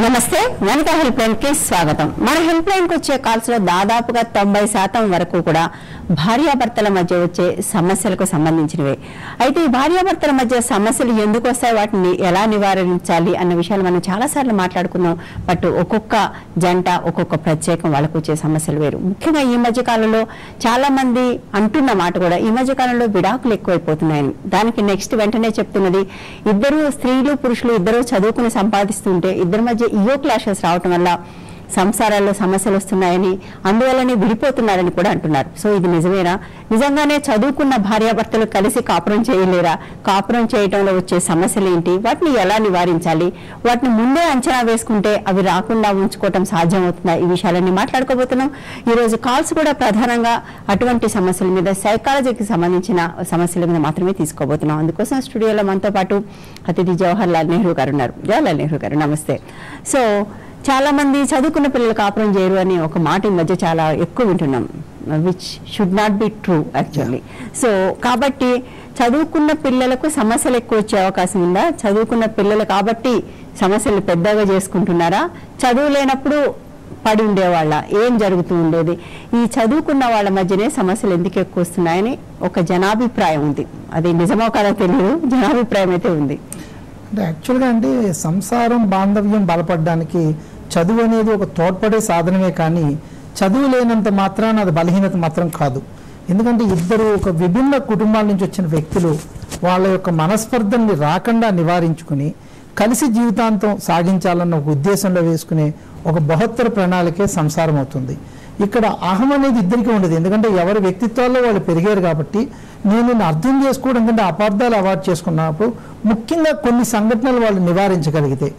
నమస్తే వనిత హెల్ప్లైన్ కి స్వాగతం. మన హెల్ప్లైన్ కి వచ్చే కాల్స్ లో దాదాపుగా 90% వరకు కూడా భార్యాభర్తల మధ్య వచ్చే సమస్యలకు సంబంధించినవే. అయితే ఈ భార్యాభర్తల మధ్య సమస్యలు ఎందుకు వస్తాయి, వాటిని ఎలా నివారించాలి అన్న విషయాలు మనం చాలా సార్లు మాట్లాడుకున్నాం. బట్ ఒక్కొక్క జంట ఒక్కొక్క ప్రత్యేకం వాళ్ళకు వచ్చే సమస్యలు వేరు. ముఖ్యంగా ఈ మధ్య కాలంలో చాలా మంది అంటున్న మాట కూడా ఈ మధ్య కాలంలో విడాకులు ఎక్కువైపోతున్నాయని. దానికి నెక్స్ట్ వెంటనే చెప్తున్నది, ఇద్దరు స్త్రీలు పురుషులు ఇద్దరు చదువుకుని సంపాదిస్తుంటే ఇద్దరి మధ్య ఈగో క్లాషెస్ రావటం వల్ల సంసారాల్లో సమస్యలు వస్తున్నాయని, అందువల్లనే విడిపోతున్నారని కూడా అంటున్నారు. సో ఇది నిజమేనా? నిజంగానే చదువుకున్న భార్యాభర్తలు కలిసి కాపురం చేయలేరా? కాపురం చేయటంలో వచ్చే సమస్యలు ఏంటి, వాటిని ఎలా నివారించాలి, వాటిని ముందే అంచనా వేసుకుంటే అవి రాకుండా ఉంచుకోవటం సాధ్యమవుతుందా? ఈ విషయాలన్నీ మాట్లాడుకోబోతున్నాం. ఈరోజు కాల్స్ కూడా ప్రధానంగా అటువంటి సమస్యల మీద, సైకాలజీకి సంబంధించిన సమస్యల మీద మాత్రమే తీసుకోబోతున్నాం. అందుకోసం స్టూడియోలో మనతో పాటు అతిథి జవహర్లాల్ నెహ్రూ గారు ఉన్నారు. జవహర్లాల్ నెహ్రూ గారు నమస్తే. సో చాలా మంది చదువుకున్న పిల్లలు కాపురం చేయరు అని ఒక మాట ఈ మధ్య చాలా ఎక్కువ వింటున్నాం, which should not be true actually. So కాబట్టి చదువుకున్న పిల్లలకు సమస్యలు ఎక్కువ వచ్చే అవకాశం ఉందా? చదువుకున్న పిల్లలు కాబట్టి సమస్యలు పెద్దగా చేసుకుంటున్నారా? చదువు లేనప్పుడు పడి ఉండేవాళ్ళ ఏం జరుగుతూ ఉండేది? ఈ చదువుకున్న వాళ్ళ మధ్యనే సమస్యలు ఎందుకు ఎక్కువ వస్తున్నాయని ఒక జనాభిప్రాయం ఉంది. అది నిజమో కాదో తెలియదు, జనాభిప్రాయం అయితే ఉంది. అంటే యాక్చువల్గా అంటే సంసారం బాంధవ్యం బలపడడానికి చదువు అనేది ఒక తోడ్పడే సాధనమే, కానీ చదువు లేనంత మాత్రాన అది బలహీనత మాత్రం కాదు. ఎందుకంటే ఇద్దరు ఒక విభిన్న కుటుంబాల నుంచి వచ్చిన వ్యక్తులు వాళ్ళ యొక్క మనస్పర్ధల్ని రాకుండా నివారించుకుని కలిసి జీవితాంతం సాగించాలన్న ఒక ఉద్దేశంలో వేసుకునే ఒక బృహత్తర ప్రణాళికే సంసారం అవుతుంది. ఇక్కడ అహం అనేది ఇద్దరికీ ఉండదు, ఎందుకంటే ఎవరి వ్యక్తిత్వాల్లో వాళ్ళు పెరిగారు కాబట్టి. నేను అర్థం చేసుకోవడం కంటే అపార్థాలు అవాయిడ్ చేసుకున్నప్పుడు ముఖ్యంగా కొన్ని సంఘటనలు వాళ్ళు నివారించగలిగితే,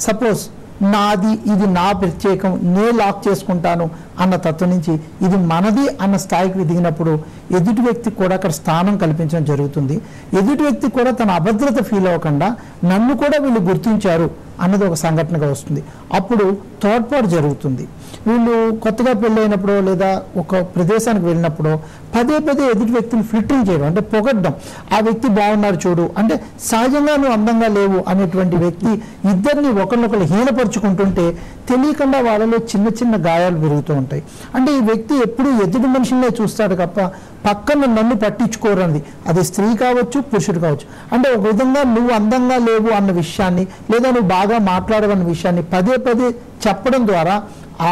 సపోజ్ నాది ఇది నా ప్రత్యేకం, నేను లాక్ చేసుకుంటాను అన్న తత్వం నుంచి ఇది మనది అన్న స్థాయికి దిగినప్పుడు ఎదుటి వ్యక్తికి కూడా అక్కడ స్థానం కల్పించడం జరుగుతుంది. ఎదుటి వ్యక్తికి కూడా తన అభద్రత ఫీల్ అవ్వకుండా నన్ను కూడా వీళ్ళు గుర్తించారు అన్నది ఒక సంఘటనగా వస్తుంది. అప్పుడు తోడ్పాటు జరుగుతుంది. వీళ్ళు కొత్తగా పెళ్ళైనప్పుడు లేదా ఒక ప్రదేశానికి వెళ్ళినప్పుడు పదే పదే ఎదుటి వ్యక్తిని ఫిల్టరింగ్ చేయడం, అంటే పొగడ్డం, ఆ వ్యక్తి బాగున్నారు చూడు, అంటే సహజంగా నువ్వు అందంగా లేవు అనేటువంటి వ్యక్తి ఇద్దరిని ఒకరినొకరు హీనపరుచుకుంటుంటే తెలియకుండా వాళ్ళలో చిన్న చిన్న గాయాలు పెరుగుతూ ఉంటాయి. అంటే ఈ వ్యక్తి ఎప్పుడూ ఎదుటి మనిషినే చూస్తాడు తప్ప పక్కన నన్ను పట్టించుకోరన్నది, అది స్త్రీ కావచ్చు పురుషుడు కావచ్చు. అంటే ఒక విధంగా నువ్వు అందంగా లేవు అన్న విషయాన్ని లేదా నువ్వు బాగా మాట్లాడవన్న విషయాన్ని పదే పదే చెప్పడం ద్వారా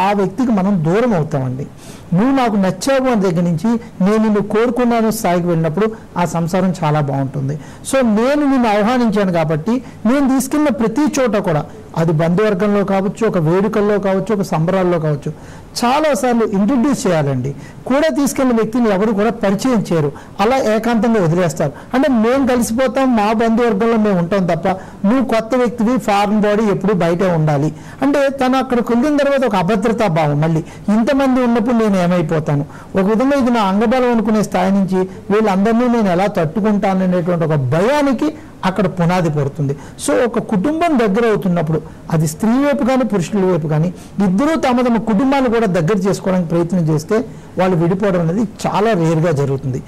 ఆ వ్యక్తికి మనం దూరం అవుతామండి. నువ్వు నాకు నచ్చావు అనే దగ్గర నుంచి నేను నిన్ను కోరుకున్నాను స్థాయికి వెళ్ళినప్పుడు ఆ సంసారం చాలా బాగుంటుంది. సో నేను నిన్ను ఆహ్వానించాను కాబట్టి నేను తీసుకెళ్ళిన ప్రతి చోట కూడా, అది బంధువర్గంలో కావచ్చు, ఒక వేడుకల్లో కావచ్చు, ఒక సంబరాల్లో కావచ్చు, చాలాసార్లు ఇంట్రడ్యూస్ చేయాలండి. కూడా తీసుకెళ్ళిన వ్యక్తిని ఎవరు కూడా పరిచయం చేయరు, అలా ఏకాంతంగా వదిలేస్తారు. అంటే మేము కలిసిపోతాం, మా బంధువర్గంలో మేము ఉంటాం తప్ప నువ్వు కొత్త వ్యక్తివి, ఫారెన్ బాడీ ఎప్పుడు బయటే ఉండాలి అంటే తను అక్కడికి వెళ్ళిన తర్వాత ఒక అభద్రతా భావం, మళ్ళీ ఇంతమంది ఉన్నప్పుడు నేను ఏమైపోతాను, ఒక విధంగా ఇది నా అంగబలం అనుకునే స్థాయి నుంచి వీళ్ళందరినీ నేను ఎలా తట్టుకుంటాను అనేటువంటి ఒక భయానికి అక్కడ పునాది పడుతుంది. సో ఒక కుటుంబం దగ్గర అవుతున్నప్పుడు అది స్త్రీ వైపు కానీ పురుషుల వైపు కానీ ఇద్దరూ తమ తమ కుటుంబాన్ని కూడా దగ్గర చేసుకోవడానికి ప్రయత్నం చేస్తే వాళ్ళు విడిపోవడం అనేది చాలా రేర్గా జరుగుతుంది.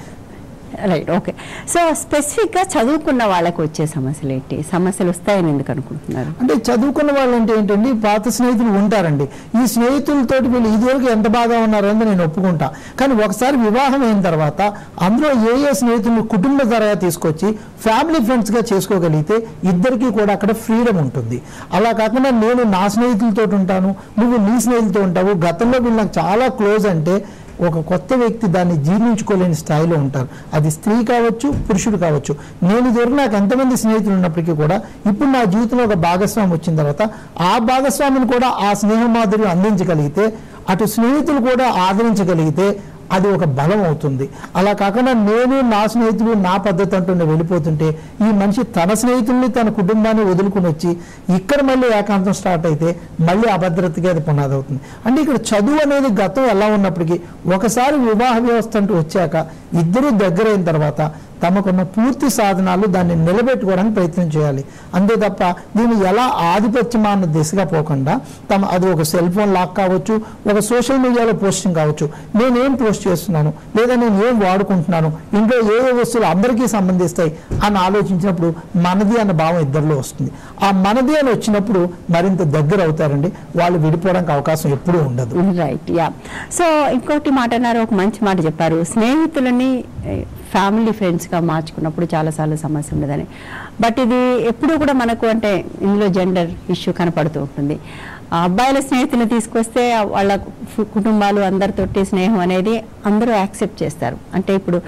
Right, okay. సో స్పెసిఫిక్గా చదువుకున్న వాళ్ళకు వచ్చే సమస్యలు ఏంటి? సమస్యలు వస్తాయని ఎందుకు అనుకుంటున్నారు? అంటే చదువుకున్న వాళ్ళు అంటే ఏంటండి, పాత స్నేహితులు ఉంటారండి. ఈ స్నేహితులతో వీళ్ళు ఇదివరకు ఎంత బాగా ఉన్నారని నేను ఒప్పుకుంటా, కానీ ఒకసారి వివాహం అయిన తర్వాత అందులో ఏ స్నేహితులు కుటుంబ ధరగా తీసుకొచ్చి ఫ్యామిలీ ఫ్రెండ్స్గా చేసుకోగలిగితే ఇద్దరికి కూడా అక్కడ ఫ్రీడమ్ ఉంటుంది. అలా కాకుండా నేను నా స్నేహితులతో ఉంటాను, నువ్వు నీ స్నేహితులతో ఉంటావు, గతంలో వీళ్ళు నాకు చాలా క్లోజ్ అంటే ఒక కొత్త వ్యక్తి దాన్ని జీర్ణించుకోలేని స్థాయిలో ఉంటారు. అది స్త్రీ కావచ్చు పురుషుడు కావచ్చు. నేను ఇదివరకు నాకు ఎంతమంది స్నేహితులు ఉన్నప్పటికీ కూడా ఇప్పుడు నా జీవితంలో ఒక భాగస్వామి వచ్చిన తర్వాత ఆ భాగస్వామిని కూడా ఆ స్నేహ మాధుర్యం అందించగలిగితే, అటు స్నేహితులు కూడా ఆదరించగలిగితే అది ఒక బలం అవుతుంది. అలా కాకుండా నేను నా స్నేహితులు నా పద్ధతి అంటూ వెళ్ళిపోతుంటే ఈ మనిషి తన స్నేహితుల్ని తన కుటుంబాన్ని వదులుకుని వచ్చి ఇక్కడ మళ్ళీ ఏకాంతం స్టార్ట్ అయితే మళ్ళీ అభద్రతకి అది పునాది అవుతుంది. అంటే ఇక్కడ చదువు అనేది గతం ఎలా ఉన్నప్పటికీ ఒకసారి వివాహ వ్యవస్థ అంటూ వచ్చాక ఇద్దరు దగ్గరైన తర్వాత తమకున్న పూర్తి సాధనాలు దాన్ని నిలబెట్టుకోవడానికి ప్రయత్నం చేయాలి. అంతే తప్ప దీన్ని ఎలా ఆధిపత్యమాన దిశగా పోకుండా అది ఒక సెల్ ఫోన్ లాక్ కావచ్చు, ఒక సోషల్ మీడియాలో పోస్టింగ్ కావచ్చు, నేనేం పోస్ట్ చేస్తున్నాను లేదా నేను ఏం వాడుకుంటున్నాను, ఇంట్లో ఏ వస్తువులు అందరికీ సంబంధిస్తాయి అని ఆలోచించినప్పుడు మనది అన్న భావం ఇద్దరిలో వస్తుంది. ఆ మనది అని వచ్చినప్పుడు మరింత దగ్గర అవుతారండి. వాళ్ళు విడిపోవడానికి అవకాశం ఎప్పుడూ ఉండదు. Right, yeah. సో ఇంకోటి మాట అన్నారు, ఒక మంచి మాట చెప్పారు, స్నేహితులని ఫ్యామిలీ ఫ్రెండ్స్గా మార్చుకున్నప్పుడు చాలాసార్లు సమస్య ఉండదని. బట్ ఇది ఎప్పుడూ కూడా మనకు అంటే ఇందులో జెండర్ ఇష్యూ కనపడుతూ ఉంటుంది. అబ్బాయిల స్నేహితులు తీసుకొస్తే వాళ్ళ కుటుంబాలు అందరితోటి స్నేహం అనేది అందరూ యాక్సెప్ట్ చేస్తారు. అంటే ఇప్పుడు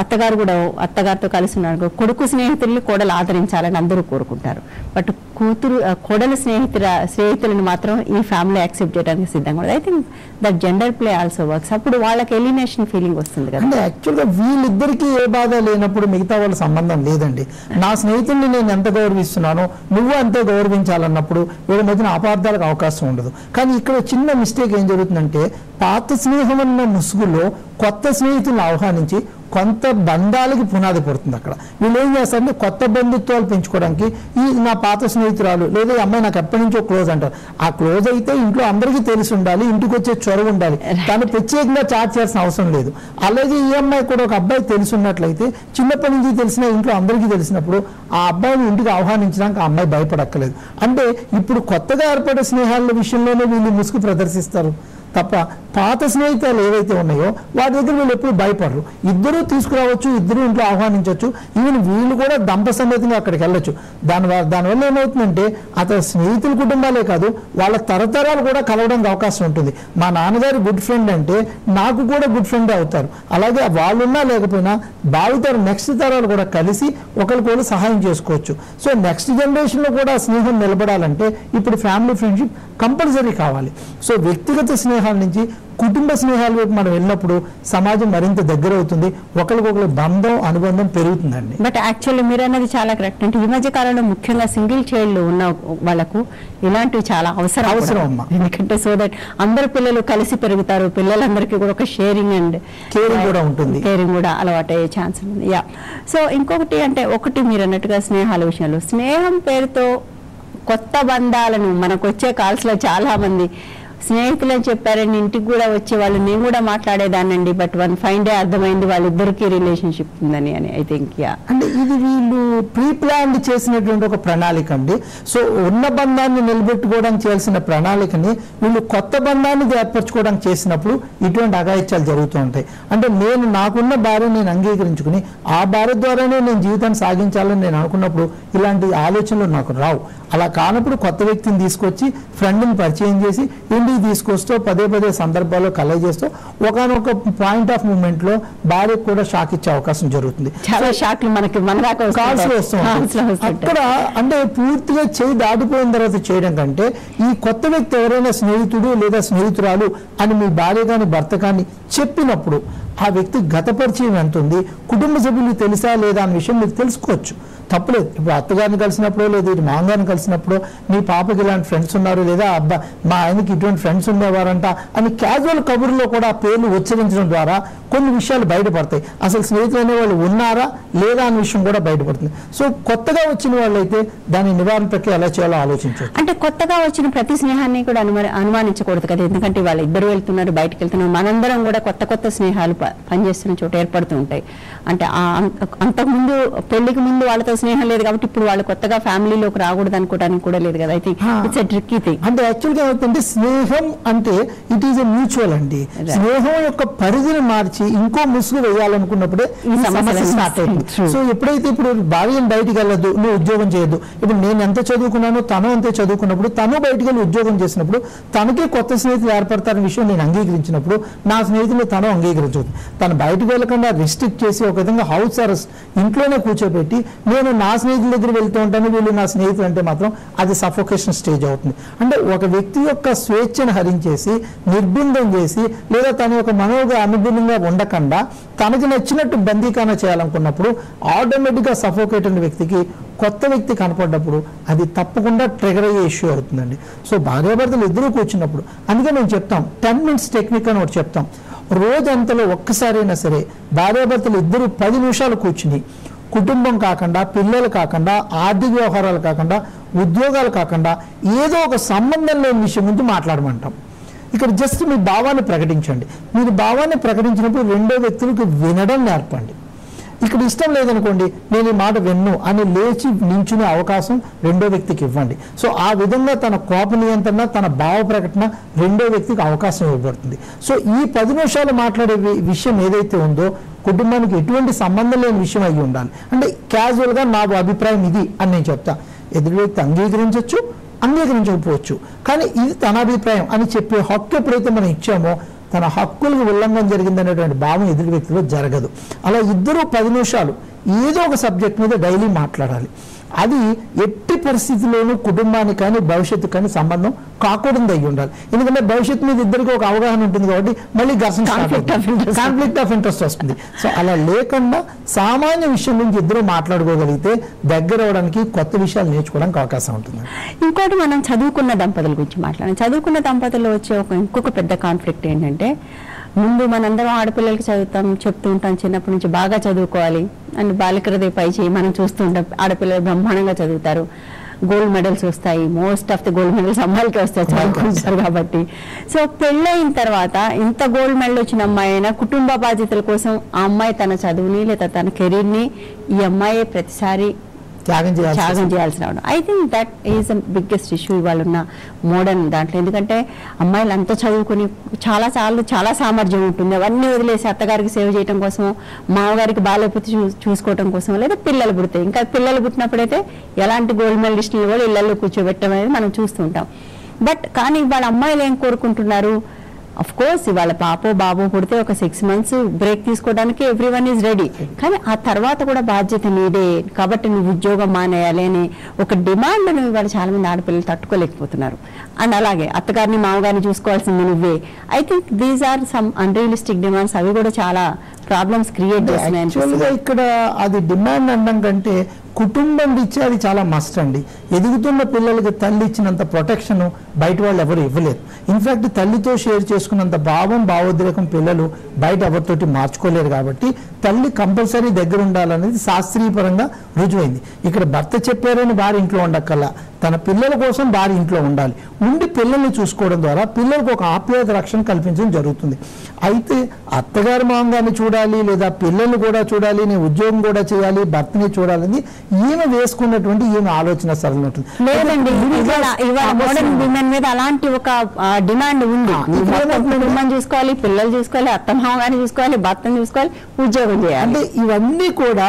అత్తగారు కూడా అత్తగారితో కలిసి ఉన్నారు, కొడుకు స్నేహితుల్ని కోడలు ఆదరించాలని అందరూ కోరుకుంటారు. బట్ కోడలు స్నేహితులను మాత్రం ఈ ఫ్యామిలీ యాక్సెప్ట్ చేయడానికి సిద్ధంగా ఉండదు. I think that gender play also works. అప్పుడు వాళ్ళకి ఎలినేషన్ ఫీలింగ్ వస్తుంది కదా. అంటే యాక్చువల్గా వీళ్ళిద్దరికీ ఏ బాధ లేనప్పుడు మిగతా వాళ్ళ సంబంధం లేదండి. నా స్నేహితుల్ని నేను ఎంత గౌరవిస్తున్నానో నువ్వు అంతే గౌరవించాలన్నప్పుడు వీళ్ళ మధ్యన అపార్థాలకు అవకాశం ఉండదు. కానీ ఇక్కడ చిన్న మిస్టేక్ ఏం జరుగుతుందంటే, పాత స్నేహం అన్న ముసుగులో కొత్త స్నేహితులను ఆహ్వానించి కొంత బంధాలకి పునాది పడుతుంది. అక్కడ వీళ్ళు ఏం చేస్తారంటే కొత్త బంధుత్వాలు పెంచుకోవడానికి ఈ నా పాత స్నేహితురాలు లేదా అమ్మాయి నాకు ఎప్పటి నుంచో క్లోజ్ అంటారు. ఆ క్లోజ్ అయితే ఇంట్లో అందరికీ తెలిసి ఉండాలి, ఇంటికి వచ్చే చొరవ ఉండాలి, తను ప్రత్యేకంగా చాట్ చేయాల్సిన అవసరం లేదు. అలాగే ఈ అమ్మాయి కూడా ఒక అబ్బాయి తెలిసి ఉన్నట్లయితే చిన్నప్పటి నుంచి తెలిసిన ఇంట్లో అందరికీ తెలిసినప్పుడు ఆ అబ్బాయిని ఇంటికి ఆహ్వానించడానికి ఆ అమ్మాయి భయపడక్కలేదు. అంటే ఇప్పుడు కొత్తగా ఏర్పడే స్నేహాల విషయంలోనే వీళ్ళు ముసుగు ప్రదర్శిస్తారు తప్ప పాత స్నేహితులు ఏవైతే ఉన్నాయో వాటి దగ్గర వీళ్ళు ఎప్పుడు భయపడరు. ఇద్దరూ తీసుకురావచ్చు, ఇద్దరు ఇంట్లో ఆహ్వానించవచ్చు, ఈవెన్ వీళ్ళు కూడా దంప సమేతంగా అక్కడికి వెళ్ళొచ్చు. దానివల్ల ఏమవుతుందంటే అతని స్నేహితుల కుటుంబాలే కాదు వాళ్ళ తరతరాలు కూడా కలవడానికి అవకాశం ఉంటుంది. మా నాన్నగారి గుడ్ ఫ్రెండ్ అంటే నాకు కూడా గుడ్ ఫ్రెండే అవుతారు. అలాగే వాళ్ళున్నా లేకపోయినా భావితరం నెక్స్ట్ తరాలు కూడా కలిసి ఒకరికొకరు సహాయం చేసుకోవచ్చు. సో నెక్స్ట్ జనరేషన్లో కూడా స్నేహం నిలబడాలంటే ఇప్పుడు ఫ్యామిలీ ఫ్రెండ్షిప్ కంపల్సరీ కావాలి. సో వ్యక్తిగత స్నేహాల నుంచి కుటుంబ స్నేహాల వైపు మనం వెళ్ళినప్పుడు సమాజం మరింత దగ్గర అవుతుంది, ఒకరికొకరు బంధం అనుబంధం పెరుగుతుందండి. బట్ యాక్చువల్లీ మీరు అన్నది చాలా కరెక్ట్. అంటే ఈ మధ్య కాలంలో ముఖ్యంగా సింగిల్ చైల్డ్ ఉన్న వాళ్ళకు ఇలాంటివి చాలా అవసరం అమ్మా. ఎందుకంటే సో దట్ అందరు పిల్లలు కలిసి పెరుగుతారు, పిల్లలందరికీ కూడా ఒక షేరింగ్ అండ్ కేరింగ్ కూడా ఉంటుంది, కేరింగ్ కూడా అలవాటు అయ్యే ఛాన్స్ ఉంది. యా. సో ఇంకొకటి అంటే ఒకటి మీరు అన్నట్టుగా స్నేహాల విషయంలో స్నేహం పేరుతో కొత్త బంధాలను మనకు వచ్చే కాల్స్ లో చాలా మంది స్నేహితులు అని చెప్పారని ఇంటికి కూడా వచ్చే వాళ్ళు నేను కూడా మాట్లాడేదానండి, బట్ వన్ ఫైన్ డే అర్థమైంది వాళ్ళిద్దరికి రిలేషన్షిప్ ఉందని అని. ఐ థింక్ అంటే ఇది వీళ్ళు ప్రీ ప్లాన్ చేసినటువంటి ఒక ప్రణాళిక అండి. సో ఉన్న బంధాన్ని నిలబెట్టుకోవడానికి చేయాల్సిన ప్రణాళికని వీళ్ళు కొత్త బంధాన్ని ఏర్పరచుకోవడానికి చేసినప్పుడు ఇటువంటి అఘాయిత్యాలు జరుగుతూ ఉంటాయి. అంటే నాకున్న భార్య నేను అంగీకరించుకుని ఆ భార్య ద్వారానే నేను జీవితాన్ని సాగించాలని నేను అనుకున్నప్పుడు ఇలాంటి ఆలోచనలు నాకు రావు. అలా కానప్పుడు కొత్త వ్యక్తిని తీసుకొచ్చి ఫ్రెండ్ని పరిచయం చేసి ఇంటికి తీసుకొస్తూ పదే సందర్భాల్లో కలెక్ట్ చేస్తూ ఒకనొక పాయింట్ ఆఫ్ మూమెంట్ లో భార్యకు కూడా షాక్ ఇచ్చే అవకాశం జరుగుతుంది. చాలా షాక్లు మనకి కాల్స్ వస్తుంది. అక్కడ అంటే పూర్తిగా చేయి దాటిపోయిన తర్వాత చేయడం కంటే ఈ కొత్త వ్యక్తి ఎవరైనా స్నేహితుడు లేదా స్నేహితురాలు అని మీ భార్య కానీ భర్త కానీ చెప్పినప్పుడు ఆ వ్యక్తి గత పరిచయం ఎంత ఉంది, కుటుంబ సభ్యులు తెలుసా లేదా అనే విషయం మీకు తెలుసుకోవచ్చు. తప్పులేదు. ఇప్పుడు అత్తగారిని కలిసినప్పుడు లేదా ఇటు మామగారిని కలిసినప్పుడు మీ పాపకి ఇలాంటి ఫ్రెండ్స్ ఉన్నారు లేదా మా ఆయనకి ఇటువంటి ఫ్రెండ్స్ ఉండేవారంట అని క్యాజువల్ కబుర్లో కూడా పేర్లు ఉచ్చరించడం ద్వారా కొన్ని విషయాలు బయటపడతాయి. అసలు స్నేహితులు అనే వాళ్ళు ఉన్నారా లేదా అనే విషయం కూడా బయటపడుతుంది. సో కొత్తగా వచ్చిన వాళ్ళు అయితే దాని నివారణ ప్రక్రియ ఎలా చేయాలో ఆలోచించవచ్చు. అంటే కొత్తగా వచ్చిన ప్రతి స్నేహాన్ని కూడా అనుమానించకూడదు కదా, ఎందుకంటే వాళ్ళు ఇద్దరు వెళ్తున్నారు, బయటకు వెళ్తున్నారు, మనందరం కూడా కొత్త స్నేహాలు పనిచేస్తున్న చోట ఏర్పడుతూ ఉంటాయి. అంటే అంతకుముందు పెళ్లికి ముందు వాళ్ళతో స్నేహం లేదు కాబట్టి ఇప్పుడు వాళ్ళు కొత్తగా ఫ్యామిలీలోకి రాకూడదు అనుకోవడానికి కూడా లేదు కదా. I think it's a tricky thing. అంటే యాక్చువల్గా ఏమవుతుందంటే స్నేహం అంటే ఇట్ ఈస్ ఎ మ్యూచువల్ అండి. స్నేహం యొక్క పరిధిని మార్చి ఇంకో ముసుగు వేయాలనుకున్నప్పుడే ఈ సమస్య స్టార్ట్ అయింది. సో ఎప్పుడైతే ఇప్పుడు భార్యను బయటికి వెళ్ళొద్దు, నువ్వు ఉద్యోగం చేయొద్దు, ఇప్పుడు నేను ఎంత చదువుకున్నానో తను అంతే చదువుకున్నప్పుడు తను బయటికి వెళ్ళి ఉద్యోగం చేసినప్పుడు తనకే కొత్త స్నేహితులు ఏర్పడతారనే విషయం నేను అంగీకరించినప్పుడు నా స్నేహితులు తను అంగీకరించవచ్చు. తను బయటకు వెళ్ళకుండా రిస్ట్రిక్ట్ చేసి ఒక విధంగా హౌస్ అరెస్ట్ ఇంట్లోనే కూర్చోబెట్టి నేను నా స్నేహితుల దగ్గర వెళ్తూ ఉంటాను వీళ్ళు నా స్నేహితులు అంటే మాత్రం అది సఫోకేషన్ స్టేజ్ అవుతుంది. అంటే ఒక వ్యక్తి యొక్క స్వేచ్ఛను హరించేసి నిర్బంధం చేసి లేదా తన యొక్క మనోగా అనుగుణంగా ఉండకుండా తనకి నచ్చినట్టు బందీకాన చేయాలనుకున్నప్పుడు ఆటోమేటిక్గా సఫోకేట్ అయిన వ్యక్తికి కొత్త వ్యక్తి కనపడ్డప్పుడు అది తప్పకుండా ట్రిగర్ అయ్యే ఇష్యూ అవుతుందండి. సో భార్యాభర్తలు ఇద్దరు కూర్చున్నప్పుడు అందుకే మేము చెప్తాం 10 minutes టెక్నిక్ అని ఒకటి చెప్తాం. రోజంతలో ఒక్కసారైనా సరే భార్యాభర్తలు ఇద్దరు 10 నిమిషాలు కూర్చుని కుటుంబం కాకుండా, పిల్లలు కాకుండా, ఆర్థిక వ్యవహారాలు కాకుండా, ఉద్యోగాలు కాకుండా ఏదో ఒక సంబంధం లేని విషయం గురించి మాట్లాడమంటాం. ఇక్కడ జస్ట్ మీ భావాన్ని ప్రకటించండి. మీరు భావాన్ని ప్రకటించినప్పుడు రెండో వ్యక్తులకు వినడం నేర్పండి. ఇక్కడ ఇష్టం లేదనుకోండి, నేను ఈ మాట విన్ను అని లేచి నించునే అవకాశం రెండో వ్యక్తికి ఇవ్వండి. సో ఆ విధంగా తన కోప నియంత్రణ, తన భావ ప్రకటన రెండో వ్యక్తికి అవకాశం ఇవ్వబడుతుంది. సో ఈ 10 నిమిషాలు మాట్లాడే విషయం ఏదైతే ఉందో కుటుంబానికి ఎటువంటి సంబంధం లేని విషయం అయ్యి ఉండాలి. అంటే క్యాజువల్గా నా అభిప్రాయం ఇది అని నేను చెప్తా. ఎదుటి వ్యక్తి అంగీకరించవచ్చు, అంగీకరించకపోవచ్చు, కానీ ఇది తన అభిప్రాయం అని చెప్పే హక్కు ఎప్పుడైతే మనం ఇచ్చామో తన హక్కులకు ఉల్లంఘన జరిగిందనేటువంటి భావం ఎదుటి వ్యక్తిలో జరగదు. అలా ఇద్దరు 10 నిమిషాలు ఏదో ఒక సబ్జెక్ట్ మీద డైలీ మాట్లాడాలి. అది ఎట్టి పరిస్థితుల్లోనూ కుటుంబానికి కానీ భవిష్యత్తు కానీ సంబంధం కాకూడదు అయ్యి ఉండాలి. ఎందుకంటే భవిష్యత్తు మీద ఇద్దరికి ఒక అవగాహన ఉంటుంది కాబట్టి మళ్ళీ ఘర్షణ, కాన్ఫ్లిక్ట్ ఆఫ్ ఇంట్రెస్ట్ వస్తుంది. సో అలా లేకుండా సామాన్య విషయం నుంచి ఇద్దరు మాట్లాడుకోగలిగితే దగ్గర అవడానికి, కొత్త విషయాలు నేర్చుకోవడానికి అవకాశం ఉంటుంది. ఇంకోటి మనం చదువుకున్న దంపతుల గురించి మాట్లాడాలి. చదువుకున్న దంపతుల్లో వచ్చే ఇంకొక పెద్ద కాన్ఫ్లిక్ట్ ఏంటంటే, ముందు మనందరం ఆడపిల్లలకి చెప్తూ ఉంటాం చిన్నప్పటి నుంచి బాగా చదువుకోవాలి అండ్ బాలికరదే పై చేయి మనం చూస్తూ ఉంటాం. ఆడపిల్లలు బ్రహ్మాండంగా చదువుతారు, గోల్డ్ మెడల్స్ వస్తాయి, most of the gold medals అమ్మాయిలకి వస్తాయి చదువుకుంటారు కాబట్టి. సో పెళ్ళయిన తర్వాత ఇంత గోల్డ్ మెడల్ వచ్చిన అమ్మాయి అయినా కుటుంబ బాధ్యతల కోసం ఆ అమ్మాయి తన చదువుని లేదా తన కెరీర్ని ఈ అమ్మాయి ప్రతిసారి త్యాగం చేయాల్సి రావడం. I think that is the biggest issue ఇవాళ ఉన్న మోడర్న్ దాంట్లో. ఎందుకంటే అమ్మాయిలు అంతా చదువుకుని చాలా సామర్థ్యం ఉంటుంది, అవన్నీ వదిలేసి అత్తగారికి సేవ చేయడం కోసమో, మామగారికి బాలపతి చూసుకోవడం కోసమో, లేదా పిల్లలు పుడతాయి. ఇంకా పిల్లలు పుట్టినప్పుడైతే ఎలాంటి గోల్డ్ మెడలిస్టులు కూడా ఇళ్లలో కూర్చోబెట్టడం అనేది మనం చూస్తూ ఉంటాం. బట్ కానీ ఇవాళ అమ్మాయిలు ఏం కోరుకుంటున్నారు? అఫ్ కోర్స్ ఇవాళ పాపో బాబో పుడితే ఒక 6 months బ్రేక్ తీసుకోవడానికి ఎవ్రీవన్ ఈజ్ రెడీ. కానీ ఆ తర్వాత కూడా బాధ్యత నీదే కాబట్టి నువ్వు ఉద్యోగం మానేయాలి అని ఒక డిమాండ్ ఇవాళ చాలా మంది ఆడపిల్లలు తట్టుకోలేకపోతున్నారు. అండ్ అలాగే అత్తగారిని మామగారిని చూసుకోవాల్సింది నువ్వే. I think these are some unrealistic demands. అవి కూడా చాలా ప్రాబ్లమ్స్ క్రియేట్ చేస్తున్నాయి. ఇక్కడ అది డిమాండ్ అనడం కంటే కుటుంబం ఇచ్చే అది చాలా మస్ట్ అండి. ఎదుగుతున్న పిల్లలకి తల్లి ఇచ్చినంత ప్రొటెక్షన్ బయట వాళ్ళు ఎవరు ఇవ్వలేరు. ఇన్ఫాక్ట్ తల్లితో షేర్ చేసుకున్నంత భావం, భావోద్రేకం పిల్లలు బయట ఎవరితోటి మార్చుకోలేరు. కాబట్టి తల్లి కంపల్సరీ దగ్గర ఉండాలనేది శాస్త్రీయపరంగా రుజువైంది. ఇక్కడ భర్త చెప్పారని భార్య ఇంట్లో ఉండక్కల్లా, తన పిల్లల కోసం భార్య ఇంట్లో ఉండాలి. ఉండి పిల్లల్ని చూసుకోవడం ద్వారా పిల్లలకు ఒక ఆప్యాయత, రక్షణ కల్పించడం జరుగుతుంది. అయితే అత్తగారి మామగారిని చూడాలి లేదా పిల్లల్ని కూడా చూడాలి, నేను ఉద్యోగం కూడా చేయాలి, భర్తని చూడాలని ఈమె వేసుకున్నటువంటి ఈమె ఆలోచన సరళ ఉంటుంది. లేదండి, మోడర్న్ విమెన్ మీద అలాంటి ఒక డిమాండ్ ఉంది. కుటుంబం చూసుకోవాలి, పిల్లలు చూసుకోవాలి, అత్త మామగారిని చూసుకోవాలి, భర్తను చూసుకోవాలి, ఉద్యోగం చేయాలి. అంటే ఇవన్నీ కూడా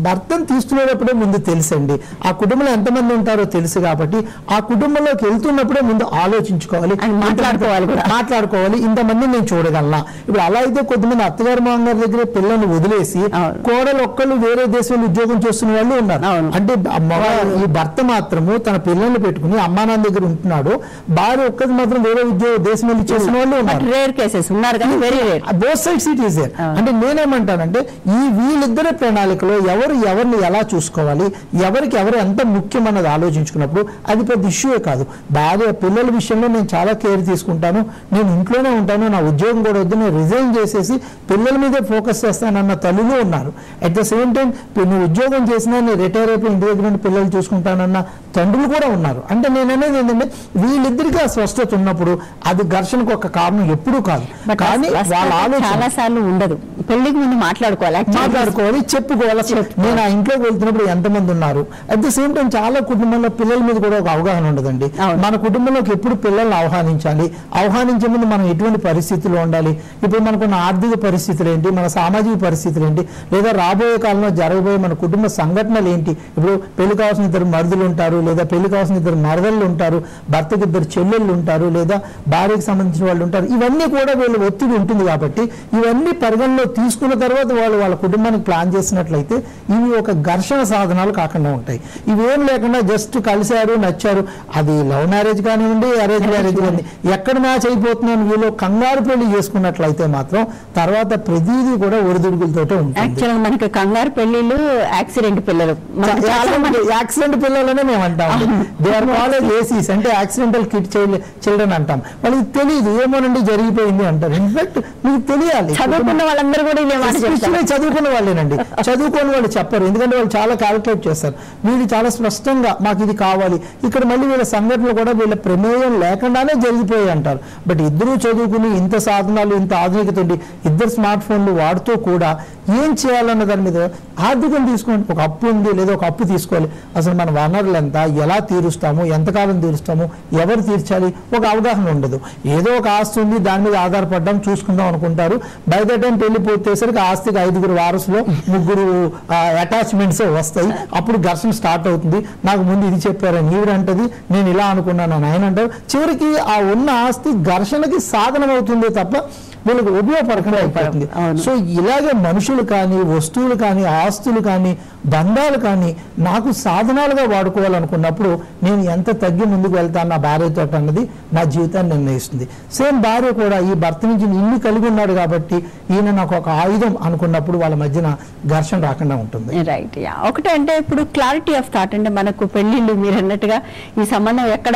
భర్తను తీసుకునేటప్పుడే ముందు తెలుసండి. ఆ కుటుంబంలో ఎంతమంది ఉంటారో తెలుసు కాబట్టి ఆ కుటుంబంలోకి వెళ్తున్నప్పుడే ముందు ఆలోచించుకోవాలి, మాట్లాడుకోవాలి. ఇంతమంది నేను చూడగలనా? ఇప్పుడు అలా అయితే కొద్దిమంది అత్తగారి మామగారి దగ్గర పిల్లల్ని వదిలేసి కోడలు ఒక్కళ్ళు వేరే దేశంలో ఉద్యోగం చేస్తున్న వాళ్ళు ఉన్నారు. అంటే ఈ భర్త మాత్రము తన పిల్లల్ని పెట్టుకుని అమ్మా నాన్న దగ్గర ఉంటున్నాడు, భార్య ఒక్కది మాత్రం వేరే దేశం వెళ్ళి చేసిన వాళ్ళు ఉన్నారు. రేర్ కేసెస్ ఉన్నారు కానీ very rare. Both sides it is there. అంటే నేనేమంటానంటే ఈ వీళ్ళిద్దరి ప్రణాళికలో ఎవరిని ఎలా చూసుకోవాలి, ఎవరికి ఎవరు ఎంత ముఖ్యం అన్నది ఆలోచించుకున్నప్పుడు అది పెద్ద ఇష్యూయే కాదు. భార్య పిల్లల విషయంలో నేను చాలా కేర్ తీసుకుంటాను, నేను ఇంట్లోనే ఉంటాను, నా ఉద్యోగం కూడా వద్దు, నేను రిజైన్ చేసేసి పిల్లల మీదే ఫోకస్ చేస్తానన్న తల్లులు ఉన్నారు. అట్ ద సేమ్ టైం నువ్వు ఉద్యోగం చేసినా నేను రిటైర్ అయిపోయి ఇంటి దగ్గర నుండి పిల్లలు చూసుకుంటానన్న తండ్రులు కూడా ఉన్నారు. అంటే నేను అనేది ఏంటంటే వీళ్ళిద్దరికీ ఆ స్పష్టత ఉన్నప్పుడు అది ఘర్షణకు ఒక కారణం ఎప్పుడూ కాదు. కానీ వాళ్ళ ఆలోచన చాలా సార్లు ఉండదు. పెళ్లికి ముందు మాట్లాడుకోవాలి, చెప్పుకోవాలి. నేను ఆ ఇంట్లోకి వెళ్తున్నప్పుడు ఎంతమంది ఉన్నారు. అట్ ద సేమ్ టైం చాలా కుటుంబంలో పిల్లల మీద కూడా ఒక అవగాహన ఉండదండి. మన కుటుంబంలోకి ఎప్పుడు పిల్లల్ని ఆహ్వానించే ముందు మనం ఎటువంటి పరిస్థితుల్లో ఉండాలి, ఇప్పుడు మనకున్న ఆర్థిక పరిస్థితులు ఏంటి, మన సామాజిక పరిస్థితులు ఏంటి, లేదా రాబోయే కాలంలో జరగబోయే మన కుటుంబ సంఘటనలు ఏంటి. ఇప్పుడు పెళ్లి కావాల్సిన 2 మరుదులు ఉంటారు, లేదా పెళ్లి కావాల్సిన 2 మరదళ్ళు ఉంటారు, భర్తకి 2 చెల్లెళ్ళు ఉంటారు, లేదా భార్యకు సంబంధించిన వాళ్ళు ఉంటారు. ఇవన్నీ కూడా వీళ్ళు ఒత్తిడి ఉంటుంది కాబట్టి ఇవన్నీ పరిగణలో తీసుకున్న తర్వాత వాళ్ళు వాళ్ళ కుటుంబానికి ప్లాన్ చేసినట్లయితే ఇవి ఒక ఘర్షణ సాధనాలు కాకుండా ఉంటాయి. ఇవేం లేకుండా జస్ట్ కలిశారు, నచ్చారు, అది లవ్ మ్యారేజ్ కానివ్వండి, అరేంజ్ మ్యారేజ్ కానివ్వండి, ఎక్కడ మ్యాచ్ అయిపోతున్నాను వీళ్ళు కంగారు పెళ్లి చేసుకున్నట్లయితే మాత్రం తర్వాత ప్రతిదీ కూడా ఒడిదుడుకులతోటే ఉంటుంది. మనకి కంగారు పెళ్లిళ్ళు యాక్సిడెంట్ పిల్లలు, యాక్సిడెంట్ పిల్లలనే మేము అంటాం. దే ఆర్ కాల్డ్ ఏసీస్, అంటే యాక్సిడెంటల్ కిడ్ చిల్డ్రన్ అంటాం. వాళ్ళకి తెలియదు, ఏమోనండి జరిగిపోయింది అంటారు. ఇన్ఫాక్ట్ మీకు తెలియాలి, చదువుకున్న వాళ్ళందరూ కూడా చదువుకున్న వాళ్ళేనండి. చదువుకోని వాళ్ళు చెప్పరు, ఎందుకంటే వాళ్ళు చాలా క్యాలిక్యులేట్ చేస్తారు. వీళ్ళు చాలా స్పష్టంగా మాకు ఇది కావాలి. ఇక్కడ మళ్ళీ వీళ్ళ సంఘటనలు కూడా వీళ్ళ ప్రమేయం లేకుండానే జరిగిపోయాయి అంటారు. బట్ ఇద్దరూ చదువుకుని ఇంత సాధనాలు, ఇంత ఆధునికత ఉండి ఇద్దరు స్మార్ట్ ఫోన్లు వాడుతూ కూడా ఏం చేయాలన్న దాని మీద ఆర్థికం తీసుకోండి. ఒక అప్పు ఉంది, లేదా ఒక అప్పు తీసుకోవాలి, అసలు మన వనరులు ఎంత, ఎలా తీరుస్తాము, ఎంతకాలం తీరుస్తాము, ఎవరు తీర్చాలి, ఒక అవగాహన ఉండదు. ఏదో ఒక ఆస్తి ఉంది, దాని మీద ఆధారపడ్డాం, చూసుకుందాం అనుకుంటారు. బై ద టైం పెళ్లి పూర్తయ్యేసరికి ఆస్తికి 5 వారసులో 3 అటాచ్మెంట్స్ వస్తాయి. అప్పుడు ఘర్షణ స్టార్ట్ అవుతుంది. నాకు ముందు ఇది చెప్పారని ఈవిడ అంటది, నేను ఇలా అనుకున్నాను అని ఆయన అంటారు. చివరికి ఆ ఉన్న ఆస్తి ఘర్షణకి సాధనం అవుతుంది తప్ప వీళ్ళకి ఉపయోగపడకుండా అయిపోతుంది. సో ఇలాగే మనుషులు కానీ, వస్తువులు కానీ, ఆస్తులు కానీ, బంధాలు కానీ నాకు సాధనాలుగా వాడుకోవాలనుకున్నప్పుడు నేను ఎంత తగ్గి ముందుకు వెళ్తాను నా భార్యతో అన్నది నా జీవితాన్ని నిర్ణయిస్తుంది. సేమ్ భార్య కూడా ఈ భర్త నుంచి ఇన్ని కలిగి ఉన్నాడు కాబట్టి ఈయన నాకు ఒక ఆయుధం అనుకున్నప్పుడు వాళ్ళ మధ్యన ఘర్షణ రాకుండా ఉంటుంది. రైట్. ఒకటే అంటే ఇప్పుడు క్లారిటీ ఆఫ్ థాట్, అంటే మనకు పెళ్లిళ్ళు మీరు అన్నట్టుగా ఈ సంబంధం ఎక్కడ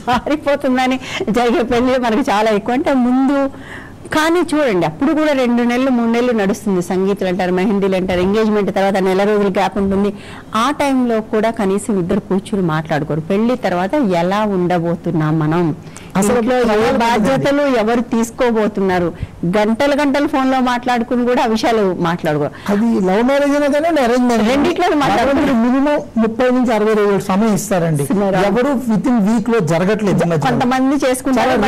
జారిపోతుందని జరిగే పెళ్లి మనకు చాలా ఎక్కువ. అంటే ముందు కానీ చూడండి, అప్పుడు కూడా 2 నెలలు 3 నెలలు నడుస్తుంది. సంగీతాలు అంటారు, మెహందీలు అంటారు, ఎంగేజ్మెంట్ తర్వాత నెల రోజులు గ్యాప్ ఉంటుంది. ఆ టైంలో కూడా కనీసం ఇద్దరు కూర్చుని మాట్లాడుకోరు. పెళ్లి తర్వాత ఎలా ఉండబోతున్నాం మనం, అసలు ఏ బాధ్యతలు ఎవరు తీసుకోబోతున్నారు, గంటలు గంటలు ఫోన్ లో మాట్లాడుకుని కూడా ఆ విషయాలు మాట్లాడుకో. అది లవ్ మ్యారేజ్ రెండిట్లో మినిమం 30 నుంచి 60 రోజులు సమయం ఇస్తారండి. ఎవరు విత్ ఇన్ వీక్ లో జరగట్లేదు. కొంతమంది చేసుకుంటారు,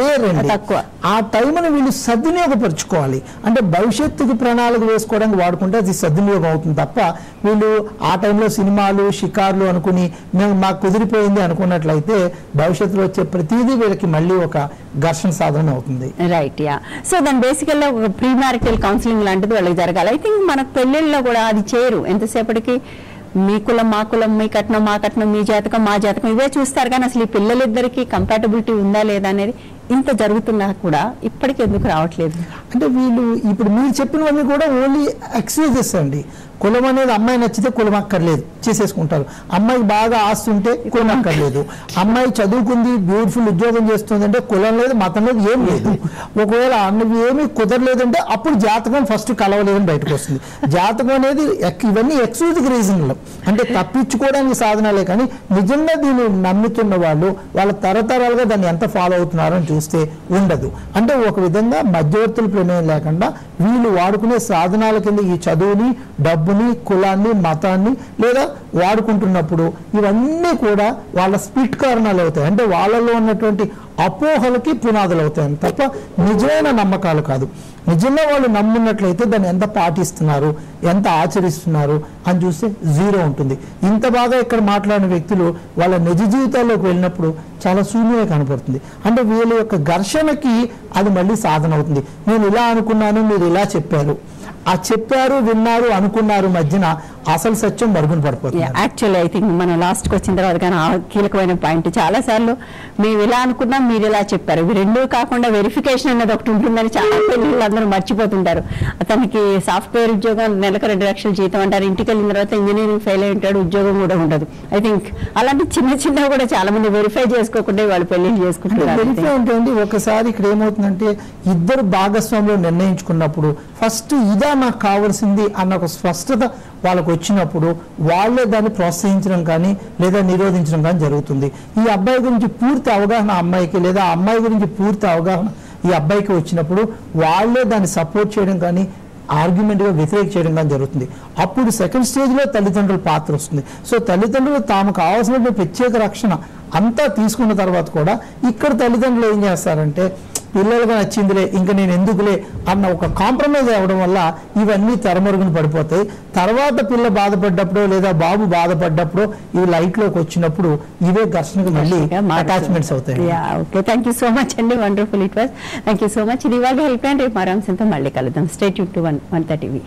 తక్కువ. ఆ టైంను వీళ్ళు సద్వినియోగపరచుకోవాలి. అంటే భవిష్యత్తుకి ప్రణాళిక వేసుకోవడానికి వాడుకుంటే అది సద్వినియోగం అవుతుంది తప్ప వీళ్ళు ఆ టైంలో సినిమాలు, షికార్లు అనుకుని మేము మాకు కుదిరిపోయింది అనుకున్నట్లయితే భవిష్యత్తులో వచ్చే ప్రతిదీ వీళ్ళకి మళ్ళీ ఒక ఘర్షణ సాధన అవుతుంది. రైట్. యా. సో దాని బేసికల్ గా ఒక ప్రీ మ్యారిటల్ కౌన్సిలింగ్ లాంటిది వాళ్ళకి జరగాలి. ఐ థింక్ మన పెళ్లిళ్ళలో కూడా అది చేయరు. ఎంతసేపటికి మీ కులం మా కులం, మీ కట్నం మా కట్నం, మీ జాతకం మా జాతకం, ఇవే చూస్తారు. కానీ అసలు ఈ పిల్లలిద్దరికి కంపాటబిలిటీ ఉందా లేదా అనేది ఇంత జరుగుతున్నా కూడా ఇప్పటికి ఎందుకు రావట్లేదు? అంటే వీళ్ళు ఇప్పుడు మీరు చెప్పినవన్నీ కూడా ఓన్లీ ఎక్స్క్యూజెస్ అండి. కులం అనేది అమ్మాయి నచ్చితే కులం అక్కర్లేదు, చేసేసుకుంటారు. అమ్మాయికి బాగా ఆస్తి ఉంటే కులం అక్కర్లేదు. అమ్మాయి చదువుకుంది, బ్యూటిఫుల్ ఉద్యోగం చేస్తుంది అంటే కులం లేదు, మతం లేదు, ఏం లేదు. ఒకవేళ అన్నది ఏమీ కుదరలేదంటే అప్పుడు జాతకం ఫస్ట్ కలవలేదని బయటకు వస్తుంది. జాతకం అనేది ఇవన్నీ ఎక్స్క్యూజివ్ రీజన్లు, అంటే తప్పించుకోవడానికి సాధనాలే. కానీ నిజంగా దీన్ని నమ్ముతున్న వాళ్ళు వాళ్ళ తరతరాలుగా దాన్ని ఎంత ఫాలో అవుతున్నారని చూస్తే ఉండదు. అంటే ఒక విధంగా మధ్యవర్తుల ప్రమేయం లేకుండా వీళ్ళు వాడుకునే సాధనాల కింద ఈ చదువుని, డబ్బుని, కులాన్ని, మతాన్ని లేదా వాడుకుంటున్నప్పుడు ఇవన్నీ కూడా వాళ్ళ స్పిట్ కారణాలు అవుతాయి. అంటే వాళ్ళలో ఉన్నటువంటి అపోహలకి పునాదులు అవుతాయి తప్ప నిజమైన నమ్మకాలు కాదు. నిజంగా వాళ్ళు నమ్మున్నట్లయితే దాన్ని ఎంత పాటిస్తున్నారు, ఎంత ఆచరిస్తున్నారు అని చూస్తే 0 ఉంటుంది. ఇంత బాగా ఇక్కడ మాట్లాడిన వ్యక్తులు వాళ్ళ నిజ జీవితాల్లోకి వెళ్ళినప్పుడు చాలా శూన్యమే కనపడుతుంది. అంటే వీళ్ళ యొక్క ఘర్షణకి అది మళ్ళీ సాధన అవుతుంది. నేను ఇలా అనుకున్నాను, మీరు ఇలా చెప్పారు, ఆ చెప్పారు, విన్నారు, అనుకున్నారు మధ్యన అసలు సత్యం మరుగున పడిపోతుంది. యాక్చువల్లీ ఐ థింక్ మనం లాస్ట్కి వచ్చిన తర్వాత కానీ ఆ కీలకమైన పాయింట్ చాలా సార్లు మేము ఇలా అనుకున్నాం, మీరు ఇలా చెప్పారు, ఇవి రెండూ కాకుండా వెరిఫికేషన్ అనేది ఒకటి ఉంటుందని చాలా పెళ్ళిళ్ళు అందరూ మర్చిపోతుంటారు. అతనికి సాఫ్ట్వేర్ ఉద్యోగం, నెలకు 2 లక్షల జీతం అంటారు, ఇంటికి వెళ్ళిన తర్వాత ఇంజనీరింగ్ ఫెయిల్ అయి ఉంటాడు, ఉద్యోగం కూడా ఉండదు. ఐ థింక్ అలాంటి చిన్న కూడా చాలా మంది వెరిఫై చేసుకోకుండా వాళ్ళు పెళ్లిళ్ళు చేసుకుంటున్నారు. వెరిఫై అంటే ఒకసారి ఇక్కడ ఏమవుతుందంటే ఇద్దరు భాగస్వాములు నిర్ణయించుకున్నప్పుడు ఫస్ట్ ఇదా నాకు కావాల్సింది అన్న ఒక స్పష్టత వాళ్ళకు వచ్చినప్పుడు వాళ్ళే దాన్ని ప్రోత్సహించడం కానీ లేదా నిరోధించడం కానీ జరుగుతుంది. ఈ అబ్బాయి గురించి పూర్తి అవగాహన అమ్మాయికి లేదా అమ్మాయి గురించి పూర్తి అవగాహన ఈ అబ్బాయికి వచ్చినప్పుడు వాళ్ళే దాన్ని సపోర్ట్ చేయడం కానీ ఆర్గ్యుమెంట్గా వ్యతిరేక చేయడం కానీ జరుగుతుంది. అప్పుడు సెకండ్ స్టేజ్లో తల్లిదండ్రుల పాత్ర వస్తుంది. సో తల్లిదండ్రులు తాము కావాల్సిన ప్రత్యేక రక్షణ అంతా తీసుకున్న తర్వాత కూడా ఇక్కడ తల్లిదండ్రులు ఏం చేస్తారంటే పిల్లలుగా నచ్చిందిలే ఇంకా నేను ఎందుకులే అన్న ఒక కాంప్రమైజ్ అవ్వడం వల్ల ఇవన్నీ తెరమరుగున పడిపోతాయి. తర్వాత పిల్ల బాధపడ్డప్పుడు లేదా బాబు బాధపడ్డప్పుడు ఇవి లైట్లోకి వచ్చినప్పుడు ఇవే ఘర్షణకు మళ్ళీ అటాచ్మెంట్స్ అవుతాయి. Okay, thank you so much అండి, wonderful it was. Thank you so much. ఇది ఇవాళ హెల్ప్ లైన్. రేపు మరో అంశంతో మళ్ళీ కలుద్దాం. Stay tune to Vanitha TV.